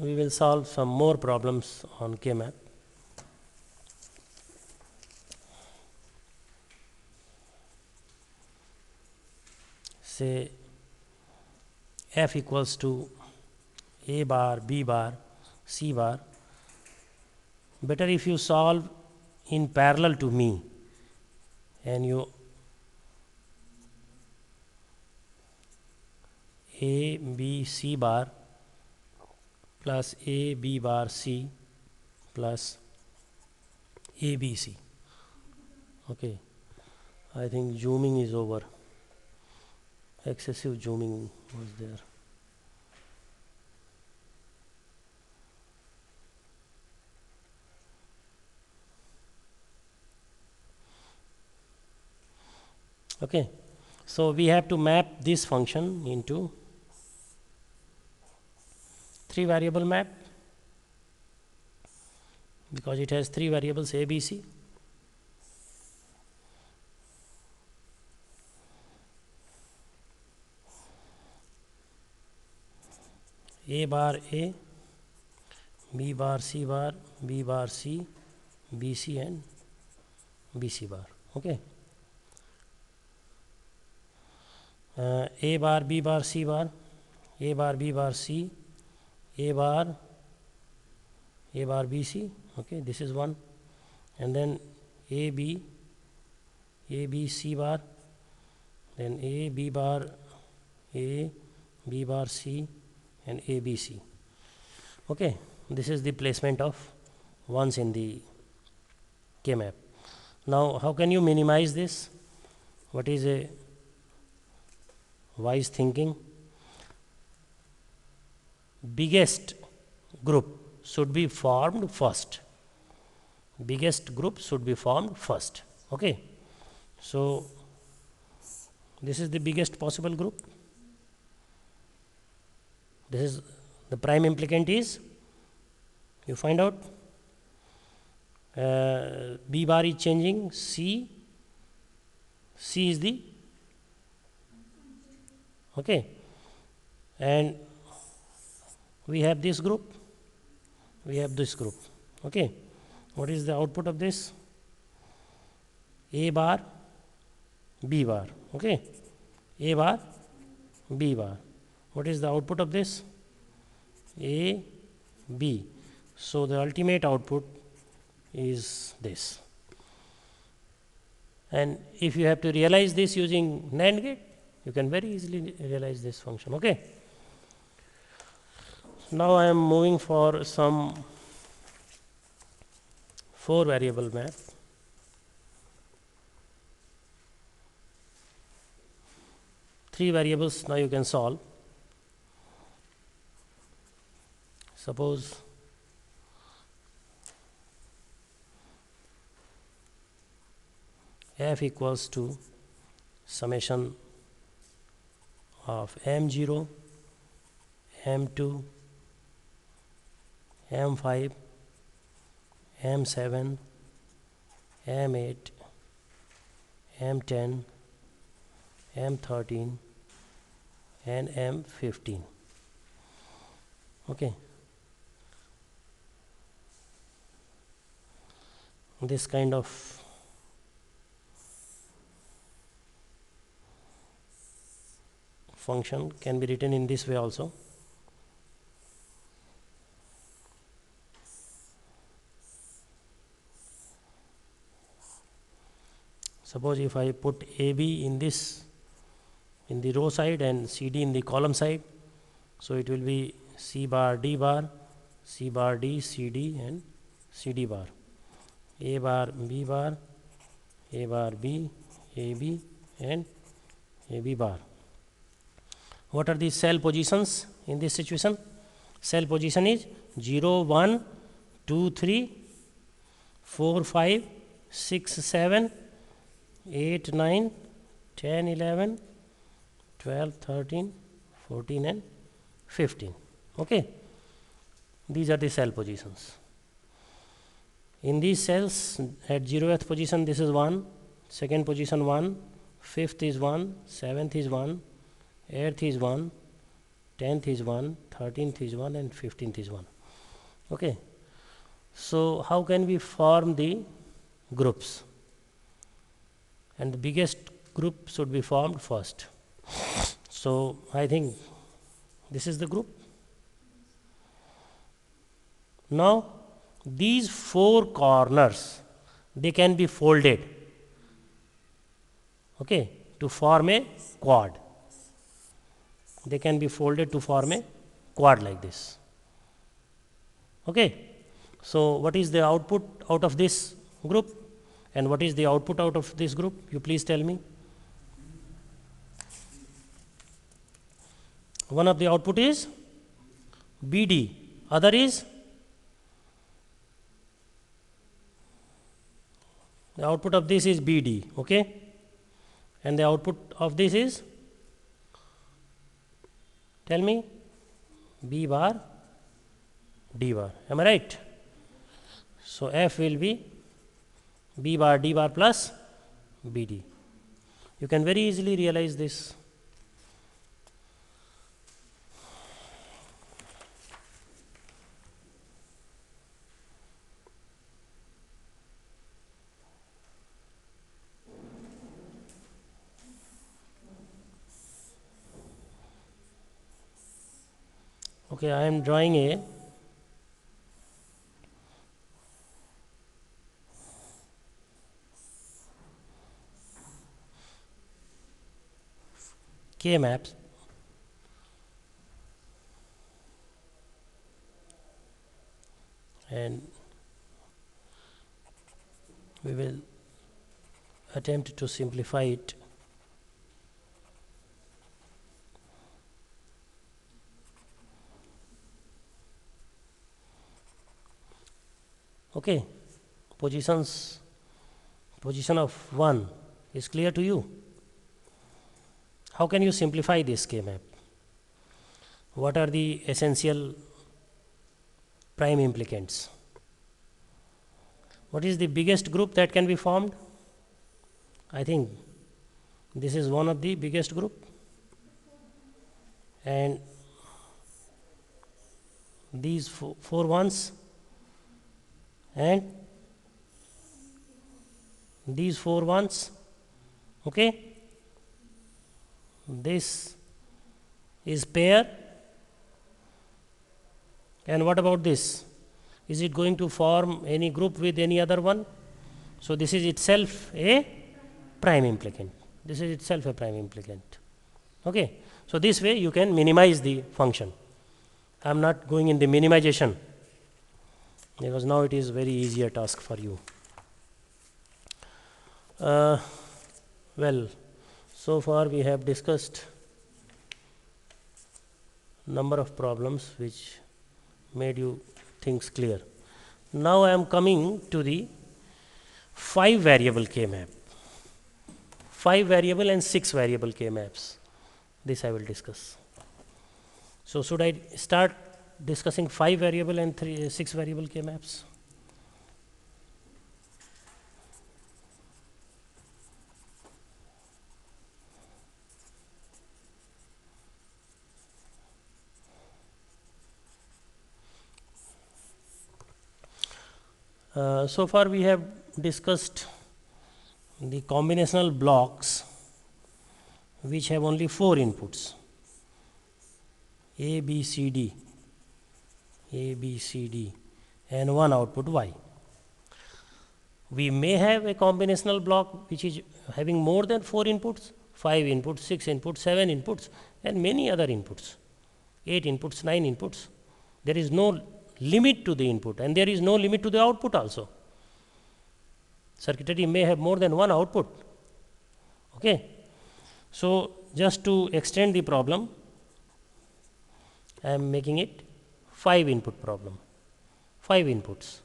we will solve some more problems on K-map. Say F equals to A bar, B bar, C bar. Better if you solve in parallel to me and you A, B, C bar plus A, B bar, C plus A, B, C. Okay, I think zooming is over. Excessive zooming was there. Okay, so we have to map this function into 3 variable map because it has 3 variables A, B, C. A bar A, B bar C bar, B bar C, BC and BC bar. Okay. A bar B bar C bar, A bar B bar C, A bar BC. Okay, this is one, and then A B C bar, then A B bar A, B bar C and A B C. Okay, this is the placement of ones in the K-map. Now how can you minimize this? What is a wise thinking? Biggest group should be formed first. Biggest group should be formed first. Okay, so this is the biggest possible group. This is the prime implicant is, you find out, B bar is changing, C is the, okay, and we have this group, we have this group. Okay, what is the output of this? A bar B bar. Okay, A bar B bar. What is the output of this? A B. So the ultimate output is this. And if you have to realize this using NAND gate, you can very easily realize this function. Okay. Now I am moving for some 4 variable map. Three variables now you can solve. Suppose F equals to summation of M0, M2, M5, M7, M8, M10, M13 and M15. Okay, this kind of function can be written in this way also. Suppose if I put AB in this, in the row side, and CD in the column side, so it will be C bar D bar, C bar D, CD and CD bar, A bar B bar, A bar B, AB and AB bar. What are the cell positions in this situation? Cell position is 0, 1, 2, 3, 4, 5, 6, 7, 8, 9, 10, 11, 12, 13, 14 and 15. Okay, these are the cell positions. In these cells at 0th position, this is 1, second position 1, 5th is 1, 7th is 1, 8th is 1, 10th is 1, 13th is 1, and 15th is 1. Okay. So how can we form the groups? And the biggest group should be formed first. So I think this is the group. Now these four corners, they can be folded, okay, to form a quad. They can be folded to form a quad like this. Okay. So what is the output out of this group, and what is the output out of this group? You please tell me. One of the output is BD, other is the output of this is BD, okay, and the output of this is, tell me, B bar D bar. Am I right? So F will be B bar D bar plus BD. You can very easily realize this. Okay, I am drawing a K maps and we will attempt to simplify it. Okay, position of 1 is clear to you. How can you simplify this K map? What are the essential prime implicants? What is the biggest group that can be formed? I think this is one of the biggest group, and these four ones and these four ones, okay. This is pair, and what about this? Is it going to form any group with any other one? So this is itself a prime implicant. This is itself a prime implicant. Okay. So this way you can minimize the function. I am not going in the minimization because now it is very easier task for you. Well, so far we have discussed number of problems which made you things clear. Now I am coming to the 5 variable K map. 5 variable and 6 variable K maps. This I will discuss. So should I start discussing 5 variable and 6 variable K maps? So far we have discussed the combinational blocks which have only 4 inputs, A, B, C, D, and one output Y. We may have a combinational block which is having more than 4 inputs, 5 inputs, 6 inputs, 7 inputs, and many other inputs, 8 inputs, 9 inputs. There is no limit to the input, and there is no limit to the output also. Circuitry may have more than one output. Okay. So just to extend the problem, I am making it 5 input problem, 5 inputs.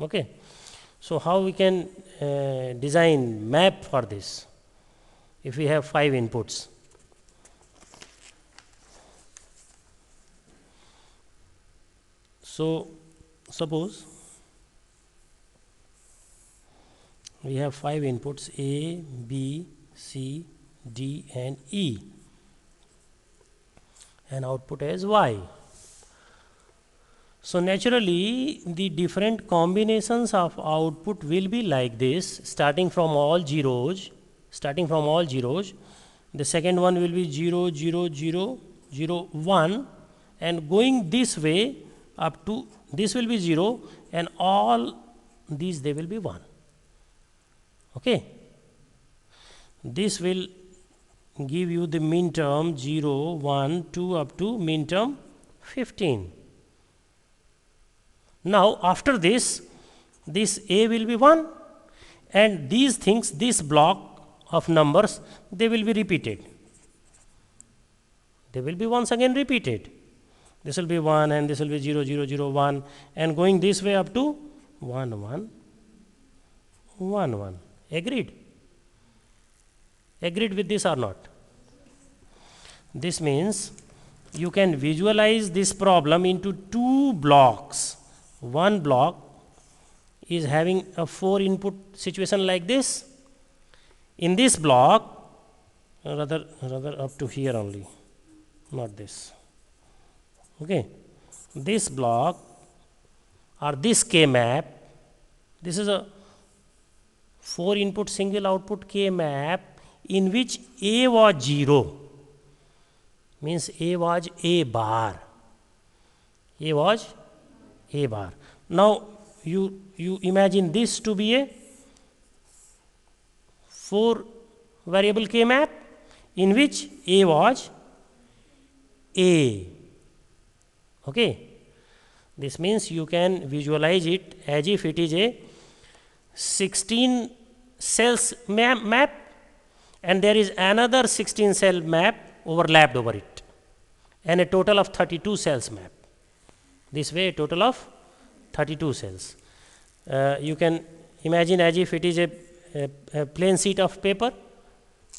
Okay. So how we can design map for this if we have 5 inputs? So suppose we have 5 inputs A, B, C, D and E, and output as y. So naturally the different combinations of output will be like this, starting from all zeros. The second one will be 0 0 0 0 1, and going this way up to this will be 0, and all these they will be 1. Okay, this will give you the min term 0 1 2 up to min term 15. Now after this a will be 1, and these things, this block of numbers, they will be repeated. They will be once again repeated. This will be 1, and this will be 0 0 0 1, and going this way up to 1 1 1 1. Agreed? Agreed with this or not? This means you can visualize this problem into two blocks. One block is having a 4 input situation like this. In this block, rather up to here only, not this. Okay, this block or this K map, this is a 4 input single output K map in which A was 0, means A was A bar. A was A bar. Now you imagine this to be a 4 variable K map in which A was A. Okay, this means you can visualize it as if it is a 16 cells map, and there is another 16 cell map overlapped over it, and a total of 32 cells map. This way a total of 32 cells. You can imagine as if it is a plain sheet of paper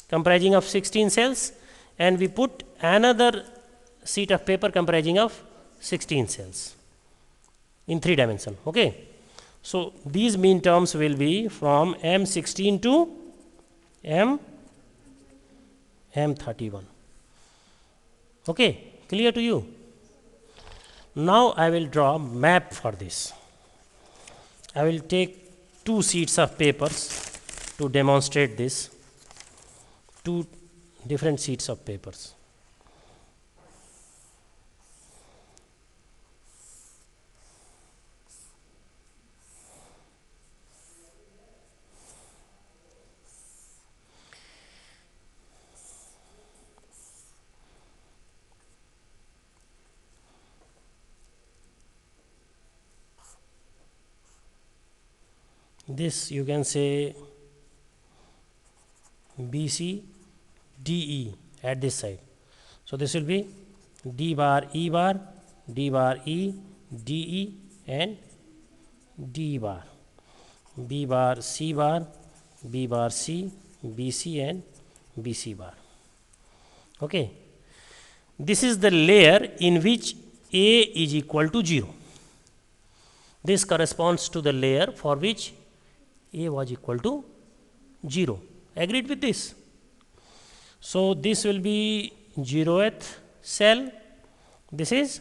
comprising of 16 cells, and we put another sheet of paper comprising of 16 cells in 3 dimension. Okay, so these mean terms will be from M16 to M31. Okay, clear to you? Now I will draw map for this. I will take 2 sheets of papers to demonstrate this. 2 different sheets of papers. This you can say BC DE at this side. So this will be D bar E bar, D bar E, DE and D bar, B bar C bar, B bar C, BC and BC bar. Okay, this is the layer in which A is equal to 0. This corresponds to the layer for which A was equal to 0. Agreed with this? So this will be 0th cell. This is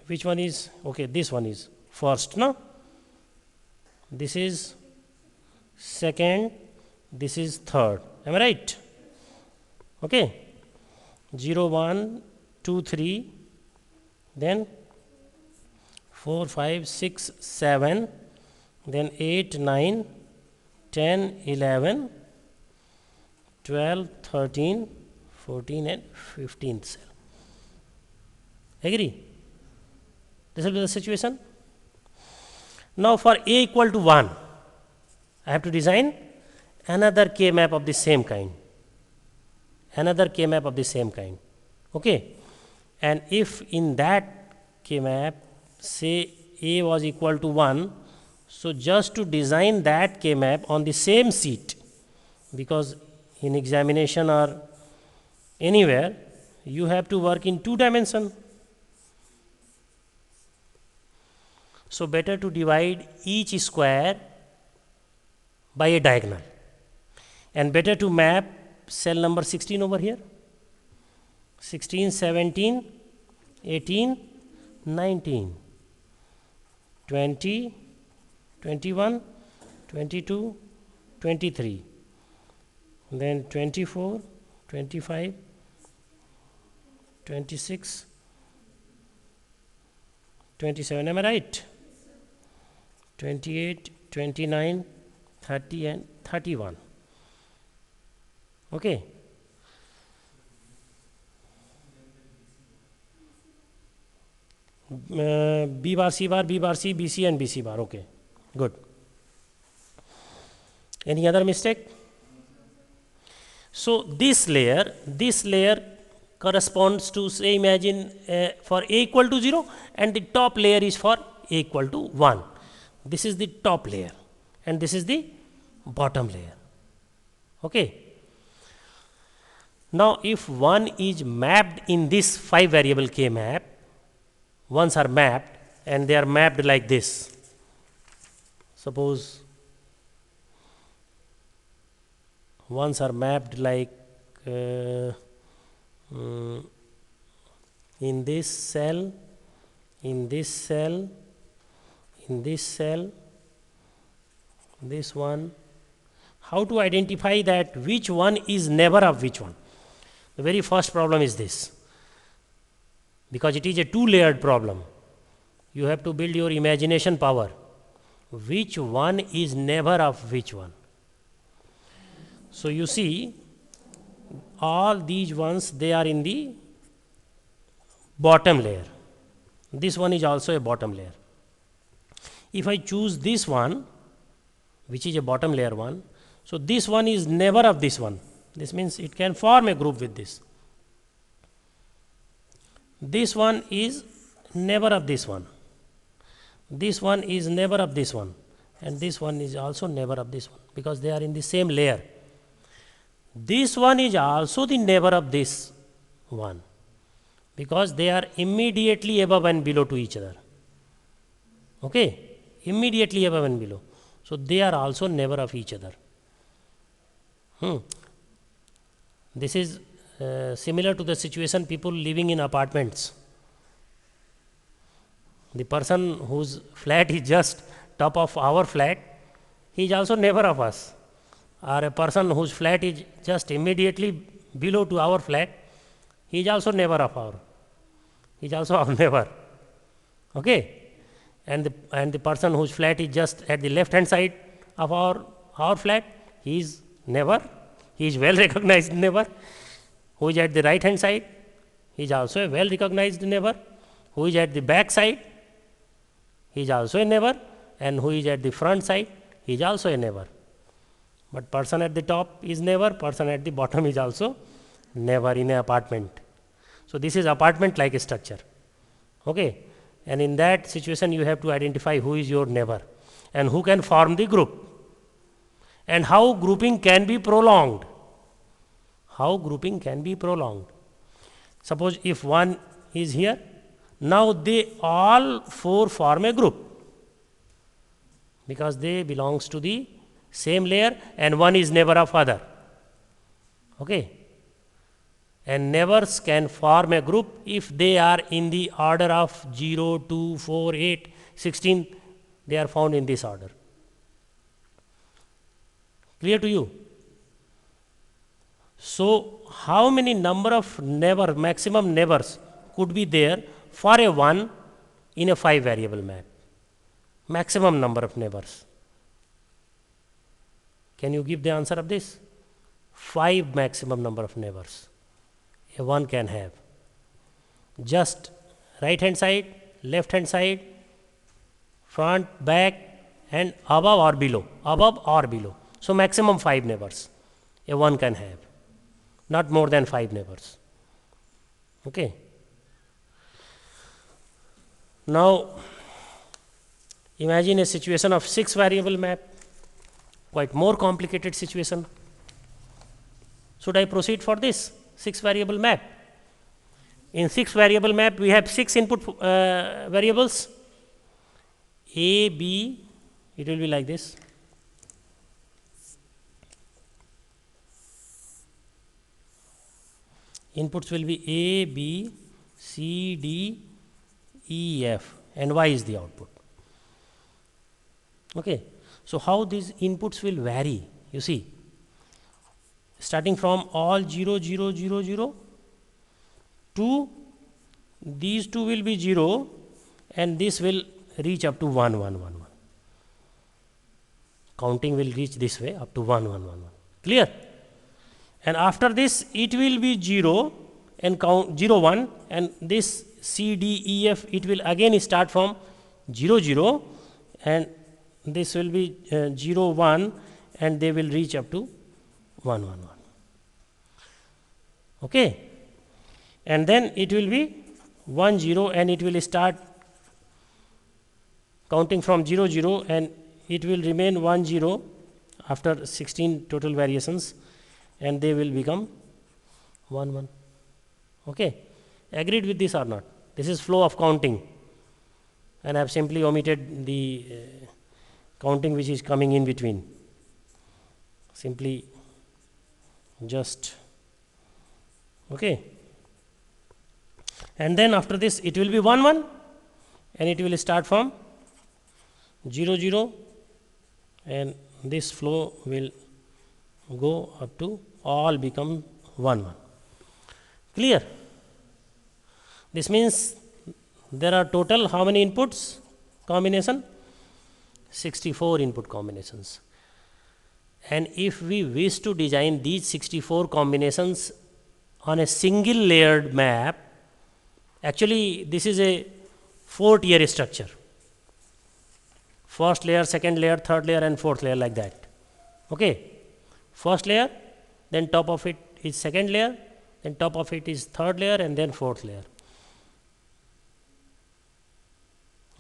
which one is? Okay, this one is first, no? This is second, this is third. Am I right? Okay. 0 1 2 3, then 4 5 6 7, then 8 9 10 11 12 13 14 and 15th cell. Agree? This will be the situation. Now for A equal to 1, I have to design another K map of the same kind. Another K map of the same kind. Okay, and if in that K map say A was equal to 1, so just to design that K map on the same sheet, because in examination or anywhere you have to work in 2 dimension. So better to divide each square by a diagonal, And better to map cell number 16 over here. 16, 17, 18, 19, 20, 21, 22, 23, then 24, 25, 26, 27, am I right? 28, 29, 30 and 31. Okay. B bar, C bar, B bar, C, BC and BC bar. Okay, good. Any other mistake? So this layer corresponds to, say, imagine for A equal to 0 and the top layer is for A equal to 1. This is the top layer and this is the bottom layer. Okay. Now if one is mapped in this 5 variable K map, ones are mapped and they are mapped like this. Suppose ones are mapped like in this cell, in this cell, in this cell, this one. How to identify that which one is never of which one? The very first problem is this. Because it is a two-layered problem, you have to build your imagination power. Which one is never of which one? So you see, all these ones, they are in the bottom layer. This one is also a bottom layer. If I choose this one, which is a bottom layer one, so this one is never of this one. This means it can form a group with this. This one is never of this one. This one is never of this one. And this one is also never of this one, because they are in the same layer. This one is also the never of this one, because they are immediately above and below to each other. Okay? Immediately above and below. So they are also never of each other. This is similar to the situation people living in apartments. The person whose flat is just top of our flat, he is also never of us. Or a person whose flat is just immediately below to our flat, he is also never of our. He is also our neighbor. Okay? And the person whose flat is just at the left hand side of our flat, he is never. He is well recognized neighbor. Who is at the right hand side, he is also a well recognized neighbor. Who is at the back side, he is also a neighbor. And who is at the front side, he is also a neighbor. But person at the top is neighbor, person at the bottom is also neighbor in an apartment. So this is apartment like structure. Okay? And in that situation you have to identify who is your neighbor and who can form the group. And how grouping can be prolonged. How grouping can be prolonged. Suppose if one is here, now they all four form a group, because they belongs to the same layer and one is neighbor of other. Okay? And neighbors can form a group if they are in the order of 0, 2, 4, 8, 16, they are found in this order. Clear to you? So how many number of maximum neighbors could be there for a 1 in a 5 variable map? Maximum number of neighbors. Can you give the answer of this? 5 maximum number of neighbors a 1 can have. Just right hand side, left hand side, front, back and above or below. Above or below. So maximum 5 neighbors a 1 can have. Not more than 5 neighbors. Okay. Now imagine a situation of 6 variable map, quite more complicated situation. Should I proceed for this 6 variable map? In 6 variable map we have 6 input variables, A, B, it will be like this. Inputs will be A, B, C, D, E, F, and Y is the output. Okay. So how these inputs will vary? You see, starting from all 0, 0, 0, 0 to these two will be 0, and this will reach up to 1, 1, 1, 1. Counting will reach this way up to 1, 1, 1, 1. Clear? And after this it will be 0 and count 0, 1, and this C, D, E, F, it will again start from 0, 0, and this will be 0, 1, and they will reach up to 1, 1, 1. Okay? And then it will be 1, 0, and it will start counting from 0, 0, and it will remain 1, 0 after 16 total variations, and they will become 1, 1. Okay? Agreed with this or not? This is flow of counting, and I have simply omitted the counting which is coming in between. Simply just okay. And then after this it will be 1, 1, and it will start from 0, 0, and this flow will go up to all become 1, 1. Clear? This means there are total how many inputs combination? 64 input combinations. And if we wish to design these 64 combinations on a single layered map, actually this is a 4-tier structure. First layer, second layer, third layer, and fourth layer, like that. Okay? First layer, then top of it is second layer, then top of it is third layer, and then fourth layer.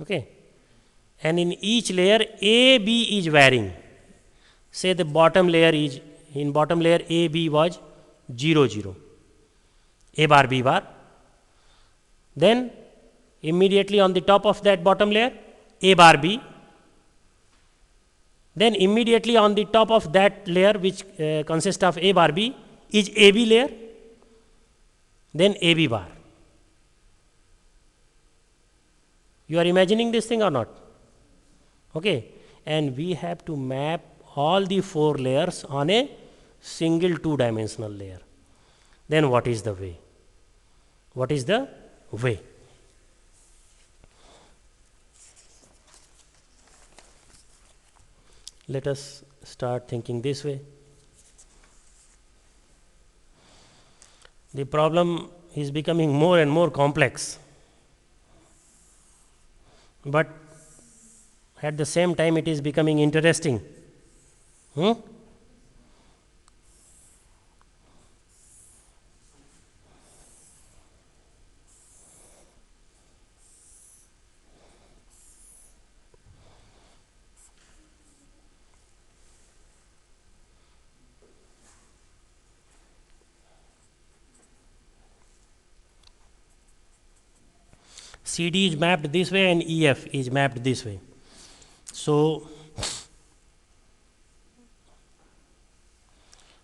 Okay? And in each layer A, B is varying. Say the bottom layer is, in bottom layer A, B was 0, 0, A bar, B bar. Then immediately on the top of that bottom layer A bar, B. Then immediately on the top of that layer which consists of A bar, B is AB layer, then AB bar. You are imagining this thing or not? Okay. And we have to map all the 4 layers on a single 2-dimensional layer. Then what is the way? What is the way? Let us start thinking this way. The problem is becoming more and more complex, but at the same time it is becoming interesting. CD is mapped this way and EF is mapped this way. So,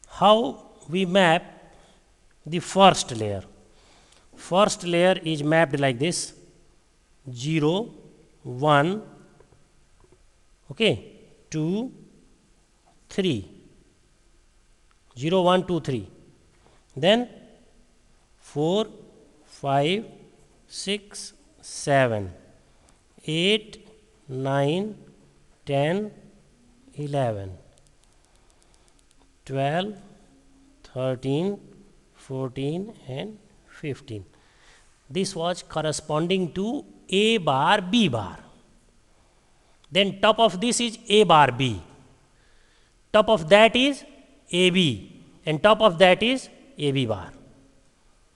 how we map the first layer? First layer is mapped like this: 0, 1, okay, 2, 3. 0, 1, 2, 3. Then 4, 5, 6, 7, 8, 9, 10, 11, 12, 13, 14, and 15. This was corresponding to A bar, B bar. Then top of this is A bar, B. Top of that is AB, and top of that is AB bar.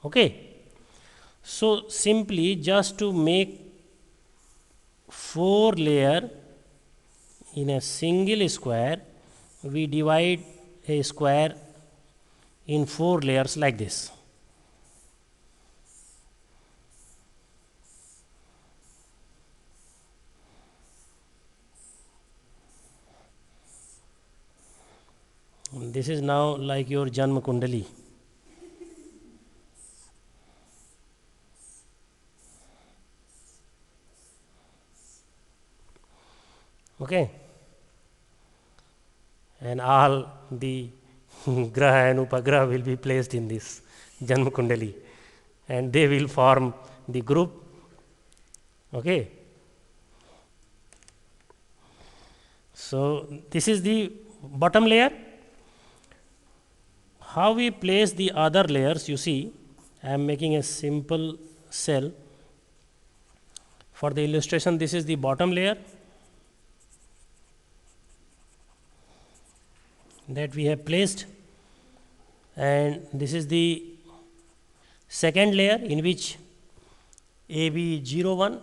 Okay. So simply just to make 4 layer in a single square, we divide a square in 4 layers like this. This is now like your Janma Kundali. Okay, and all the graha and upagraha will be placed in this Janma Kundali, and they will form the group. Okay, so this is the bottom layer. How we place the other layers, you see, I am making a simple cell. For the illustration, this is the bottom layer that we have placed, and this is the second layer in which AB01,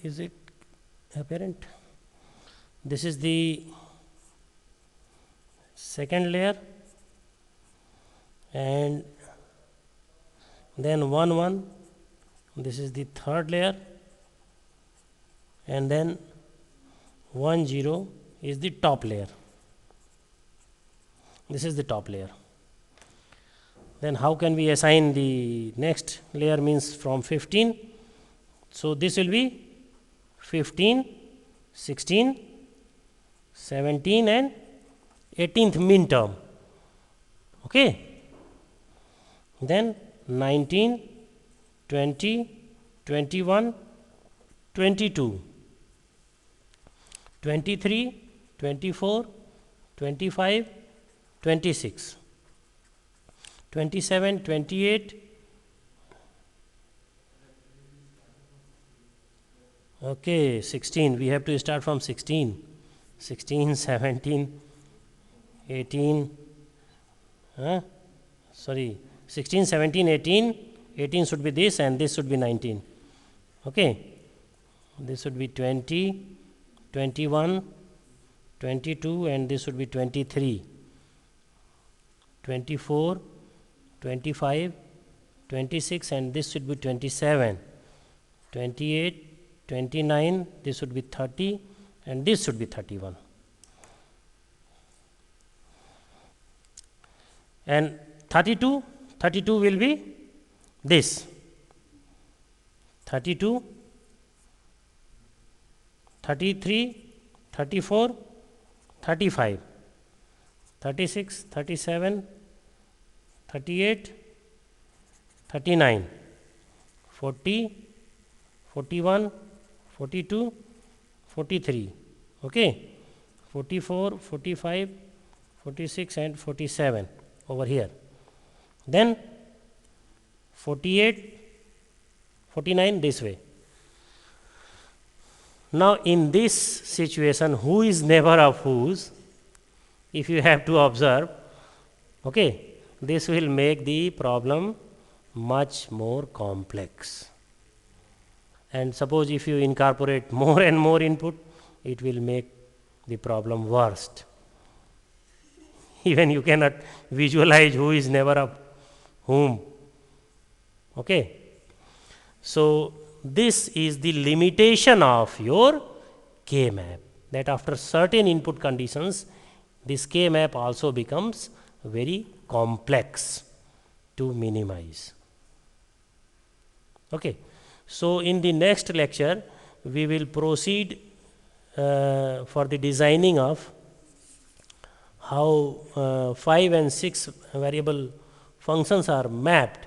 is it apparent? This is the second layer, and then 1 1, this is the third layer, and then 1 0 is the top layer. This is the top layer. Then how can we assign the next layer? Means from 15. So this will be 15, 16, 17 and 18th min term. Okay. Then 19, 20, 21, 22, 23, 24, 25, 26, 27, 28. Okay, 16. We have to start from 16. 16, 17, 18. Sorry, 16, 17, 18. 18 should be this, and this should be 19. Okay. This should be 20, 21, 22, and this should be 23. 24, 25, 26, and this should be 27. 28, 29, this should be 30, and this should be 31. And 32, 32 will be this. 32, 33, 34, 35, 36, 37, 38, 39, 40, 41, 42, 43. Okay, 44, 45, 46 and 47 over here. Then 48, 49 this way. Now in this situation, who is neighbor of whose, if you have to observe, okay, this will make the problem much more complex. And suppose if you incorporate more and more input, it will make the problem worst. Even you cannot visualize who is neighbor of whom. Okay. So this is the limitation of your K map, that after certain input conditions, this K map also becomes very complex to minimize. Okay. So in the next lecture, we will proceed for the designing of how 5 and 6 variable functions are mapped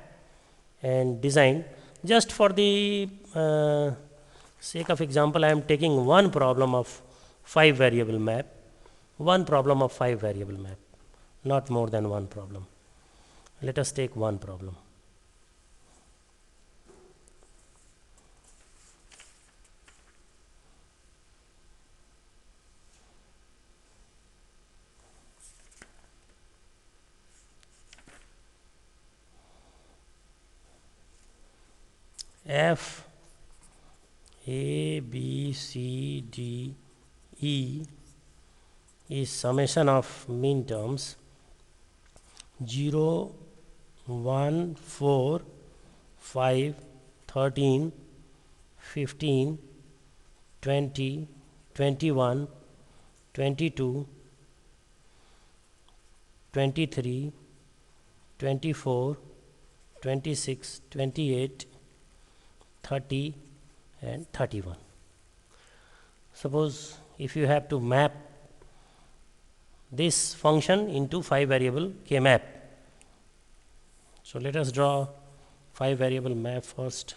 and designed. Just for the sake of example, I am taking one problem of 5 variable map, one problem of 5 variable map, not more than one problem. Let us take one problem. F A B C D E is summation of min terms 0, 1, 4, 5, 13, 15, 20, 21, 22, 23, 24, 26, 28, 30 and 31. Suppose if you have to map this function into 5 variable K map. So let us draw 5 variable map first.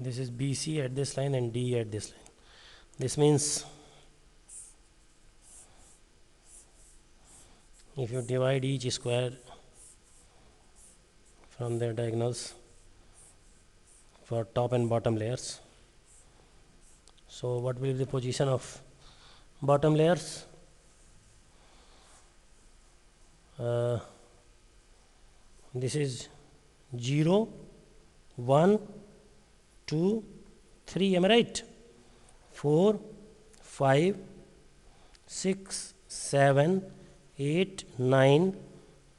This is BC at this line and D at this line. This means if you divide each square from their diagonals for top and bottom layers, so what will be the position of bottom layers? This is 0, 1, 2, 3, am I right? 4, 5, 6, 7, 8, 9,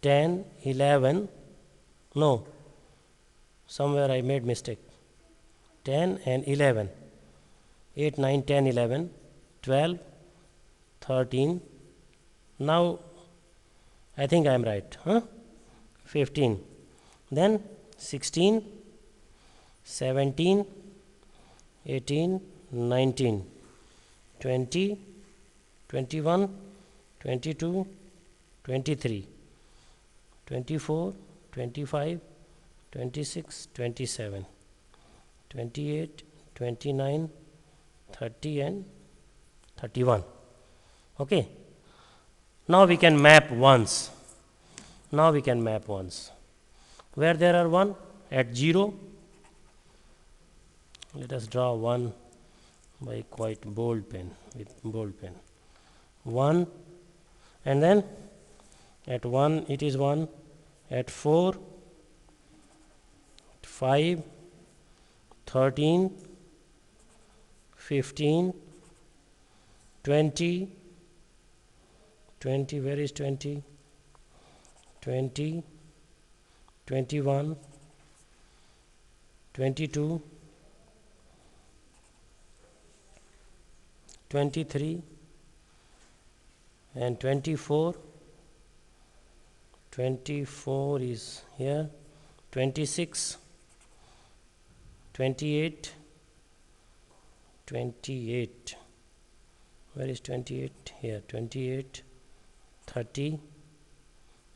10, 11, no, somewhere I made mistake, 10 and 11, 8, 9, 10, 11, 12, 13, now I think I am right, 15, then 16, 17, 18, 19, 20, 21, 22, 23, 24, 25, 26, 27, 28, 29, 30 and 31. Okay. Now we can map ones. Now we can map ones. Where there are 1? At 0. Let us draw 1 by quite bold pen, with bold pen. 1, and then at 1 it is 1, at 4, 5, 13, 15, 20, 20, where is 20? 20, 21, 22, 23 and 24, 24 is here, 26, 28, 28, where is 28? Here, 28, 30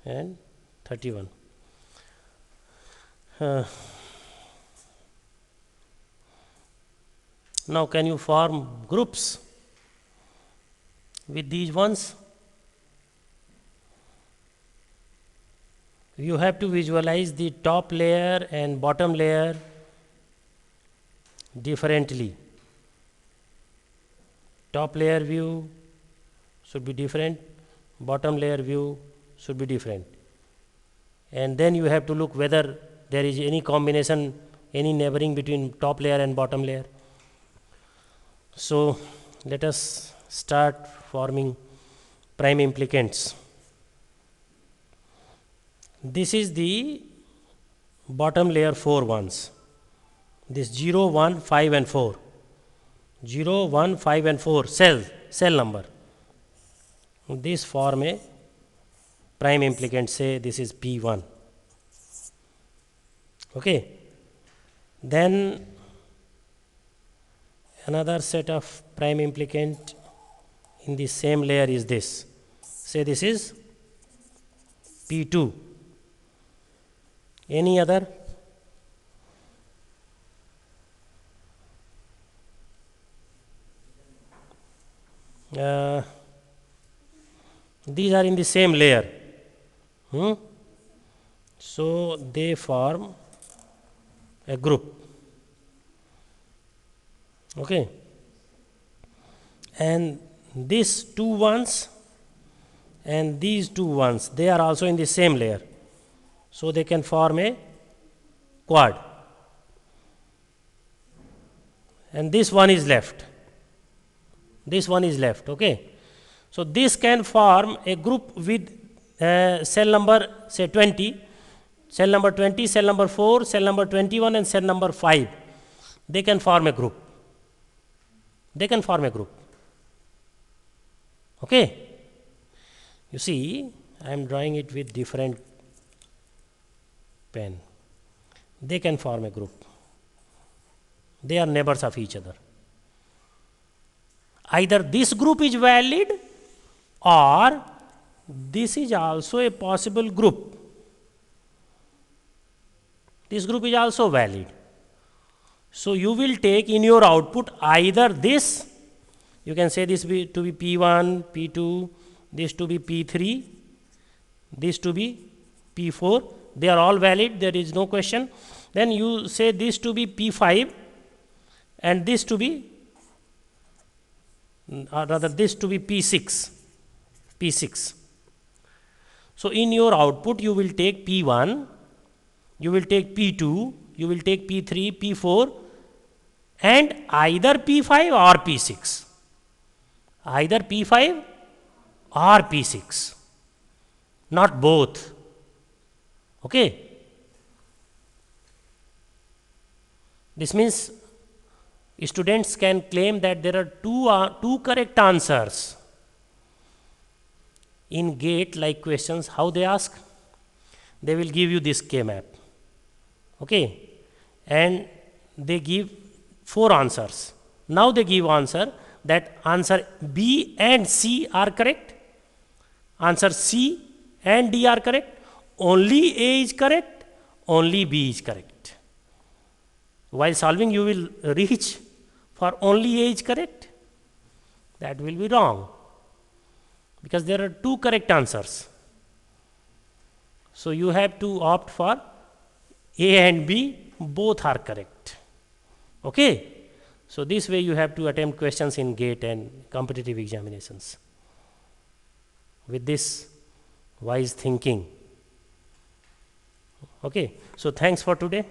and 31. Now can you form groups with these ones? You have to visualize the top layer and bottom layer differently. Top layer view should be different, bottom layer view should be different, and then you have to look whether there is any combination, any neighboring between top layer and bottom layer. So let us start forming prime implicants. This is the bottom layer 4 ones. This 0, 1, 5 and 4. 0, 1, 5 and 4 cell number. This form a prime implicant, say this is P1. Okay. Then another set of prime implicant in the same layer is this. Say this is P2. Any other? These are in the same layer. So they form a group. Okay. And these two ones and these two ones, they are also in the same layer. So they can form a quad. And this one is left. This one is left. Okay. So this can form a group with cell number say 20, cell number 20, cell number 4, cell number 21 and cell number 5, they can form a group. They can form a group. Okay. You see, I am drawing it with different pen. They can form a group. They are neighbors of each other. Either this group is valid or this is also a possible group. This group is also valid. So you will take in your output either this, you can say this to be P1, P2, this to be P3, this to be P4. They are all valid, there is no question. Then you say this to be P5 and this to be, or rather this to be P6. P6. So in your output you will take P1, you will take P2, you will take P3, P4 and either P5 or P6. Either P5 or P6. Not both. Okay. This means students can claim that there are two correct answers. In GATE like questions, how they ask? They will give you this K map. Okay. And they give 4 answers. Now they give answer that answer B and C are correct. Answer C and D are correct. Only A is correct. Only B is correct. While solving you will reach for only A is correct. That will be wrong. Because there are 2 correct answers. So you have to opt for A and B, both are correct. Okay. So this way you have to attempt questions in GATE and competitive examinations with this wise thinking. Okay. So thanks for today.